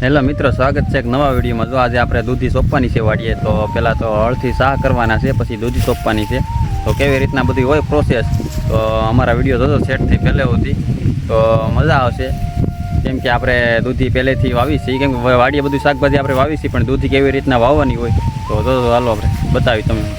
Hello મિત્રો, સ્વાગત છે એક નવા વિડીયોમાં। જો આજે આપણે દૂધી સોંપવાની છે વાડીએ, તો પહેલાં તો હળથી સાહ કરવાના છે, પછી દૂધી સોંપવાની છે। તો કેવી રીતના બધી હોય પ્રોસેસ, તો અમારા વિડીયો જોજો સેટથી પહેલે સુધી, તો મજા આવશે। કેમ કે આપણે દૂધી પહેલેથી વાવી છીએ, કેમ કે વાડીએ બધું શાકભાજી આપણે વાવી છીએ, પણ દૂધી કેવી રીતના વાવવાની હોય તો જોજો, હાલો આપણે બતાવી તમને।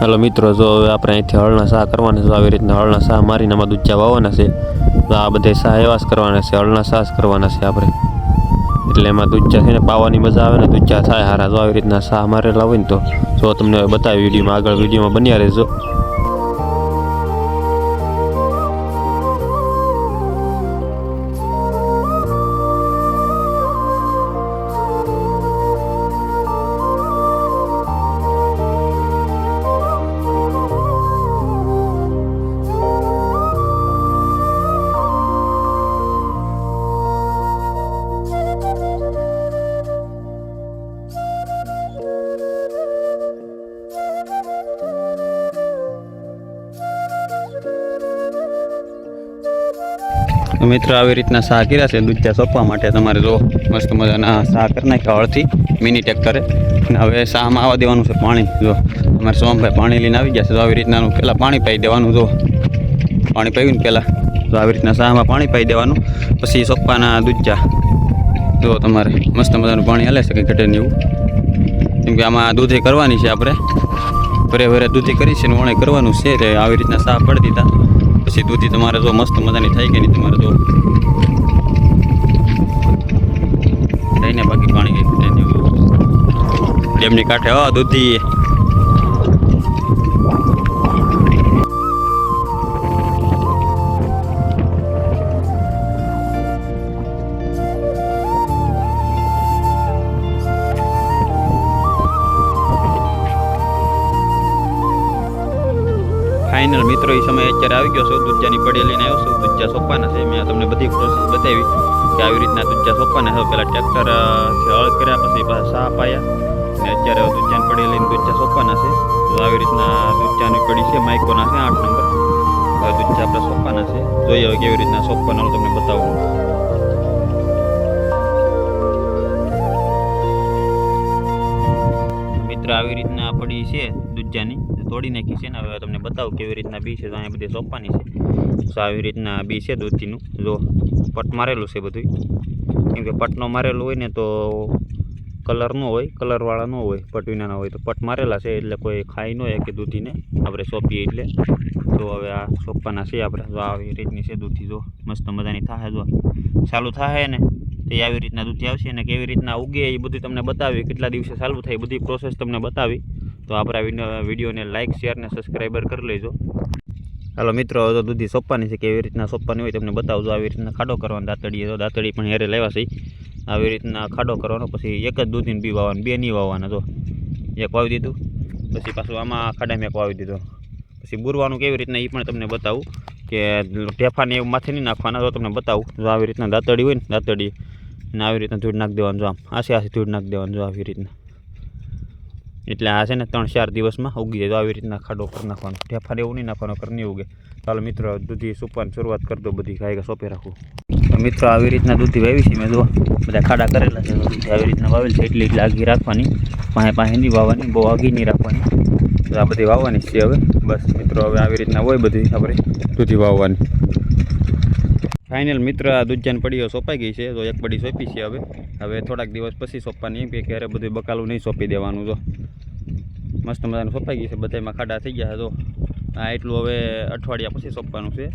हेलो मित्रों, जो આપણે અહીંથી હળના સાહ કરવાના છે, આવી રીતના હળના સાહ મારીને આમાં દૂધા વાવવાના છે। તો આ બધે સાહ એવા જ કરવાના છે, હળના સાહ કરવાના છે આપણે, એટલે એમાં દૂધા છે ને પાવાની મજા આવે ને, દૂધા થાય હારા। જો આવી રીતના સાહ મારેલા હોય ને, તો જો તમને બતાવી વિડીયોમાં, આગળ વિડીયોમાં બન્યા રહેજો। मित्र આવી રીતના સાહ કર્યા છે દૂધા સોંપવા માટે। તમારે જો મસ્ત મજાના સાહ કરી નાખ્યા હળથી મિની ટ્રેક્ટરે, અને હવે સાહમાં આવવા દેવાનું છે પાણી। જો અમારે સોમભાઈ પાણી લઈને આવી ગયા છે। તો આવી રીતનાનું પહેલાં પાણી પાઈ દેવાનું, જો પાણી પાયું ને પહેલાં, તો આવી રીતના સાહમાં પાણી પાઈ દેવાનું, પછી સોંપવાના દૂધા। જો તમારે મસ્ત મજાનું પાણી હાલે છે, કંઈ ઘટે નહીં એવું, કેમ કે આમાં દૂધી કરવાની છે આપણે, ભરે ભરે દૂધી કરી છે ને વણે કરવાનું છે। તે આવી રીતના સાહ પડી દીધા પછી દૂધી તમારે જો મસ્ત મજાની થઈ ગઈ, તમારે જો થઈને બાકી પાણી કંઈ ડેમની કાંઠે હો દૂધી। फाइनल मित्रों ये समय अत्यारे आई गयो छो, दूधानी पड़ी लईने आव्यो छो। दूधा सोंपवाना छे, मैं तमने बधी प्रोसेस बतावी कि આવી રીતના दूधा सोंपवाना छे। પહેલા ટ્રેક્ટર થી હળ કર્યા, પછી સાહ પાયા, અને અત્યારે દૂધાની પડી લઈને दूधा સોંપવાના છે। તો આવી રીતના દૂધાની પડી છે, માઇકોના છે 8 નંબર। હવે दूधा આપણે સોંપવાના છે, જોઈએ હવે કેવી રીતના સોંપવાના તમને બતાવું। મિત્ર આવી રીતના પડી છે દૂધાની, તોડી નાખી છે ને। હવે તમને બતાવું કેવી રીતના બી છે, તો અહીંયા બધી સોંપવાની છે। તો આવી રીતના બી છે દૂધીનું, જો પટ મારેલું છે બધું, કેમ કે પટ ન મારેલું હોય ને તો કલર ન હોય, કલરવાળા ન હોય, પટ વિનાના હોય। તો પટ મારેલા છે એટલે કોઈ ખાઈ ન હોય કે દૂધીને આપણે સોંપીએ એટલે। તો હવે આ સોંપવાના છે આપણે। જો આવી રીતની છે દૂધી, જો મસ્ત મજાની થાય, જો ચાલુ થાય ને તો આવી રીતના દૂધી આવશે, અને કેવી રીતના ઉગે એ બધું તમને બતાવી, કેટલા દિવસે ચાલુ થાય બધી પ્રોસેસ તમને બતાવી। તો આપણા વિડીયોને લાઇક, શેર ને સબસ્ક્રાઈબર કરી લેજો। હાલો મિત્રો, તો દૂધી સોંપવાની છે, કેવી રીતના સોંપવાની હોય તમને બતાવજો। આવી રીતના ખાડો કરવાનો દાંતડીએ, તો દાંતડી પણ હેરે લેવા છે। આવી રીતના ખાડો કરવાનો, પછી એક જ દૂધીને બી વાવવાનું, બે નહીં વાવવાના। જો એક વાવી દીધું, પછી પાછું આમાં ખાડામાં એક વાવી દીધો, પછી બુરવાનું કેવી રીતના એ પણ તમને બતાવું, કે ઢેફાને એવું માથે નહીં નાખવાના। તો તમને બતાવું, જો આવી રીતના દાંતડી હોય ને, દાંતડી ને આવી રીતના ધૂળ નાખી દેવાનું, જો આમ આસે ધૂળ નાખી દેવાનું, જો આવી રીતના, એટલે આ છે ને 3-4 દિવસમાં ઉગી જાય। તો આવી રીતના ખાડો કરી નાખવાનો, ઢેફાને એવું નહીં નાખવાનો, કર નહીં ઉગે। ચાલો મિત્રો, દૂધી સોંપવાની શરૂઆત કરી દો, બધી ગાય સોંપી રાખું। તો મિત્રો આવી રીતના દૂધી વાવી છે મેં, જો બધા ખાડા કરેલા છે। દૂધી આવી રીતના વાવેલ છે, એટલે આગી રાખવાની, પાસે નહીં વાવવાની, બહુ આગી નહીં રાખવાની। તો આ બધી વાવવાની છે હવે, બસ મિત્રો હવે આવી રીતના હોય બધી આપણે દૂધી વાવવાની। ફાઇનલ મિત્ર, આ દૂધાની પડીઓ સોંપાઈ ગઈ છે। તો એક પડી સોંપી છે, હવે થોડાક દિવસ પછી સોંપવાની, એમ કે ક્યારે બધું બકાલું નહીં સોંપી દેવાનું। જો મસ્ત મજાનું સોંપાઈ ગઈ છે, બધામાં ખાડા થઈ ગયા છે। તો આ એટલું હવે અઠવાડિયા પછી સોંપવાનું છે।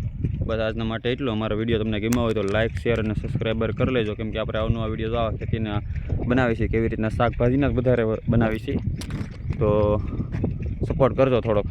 બસ આજના માટે એટલું। અમારો વિડીયો તમને ગમ્યો હોય તો લાઇક, શેર અને સબસ્ક્રાઈબર કરી લેજો, કેમ કે આપણે આવનવા વિડીયો આવા ખેતીના બનાવી છે, કેવી રીતના શાકભાજીના જ વધારે બનાવી છે। તો સપોર્ટ કરજો થોડોક।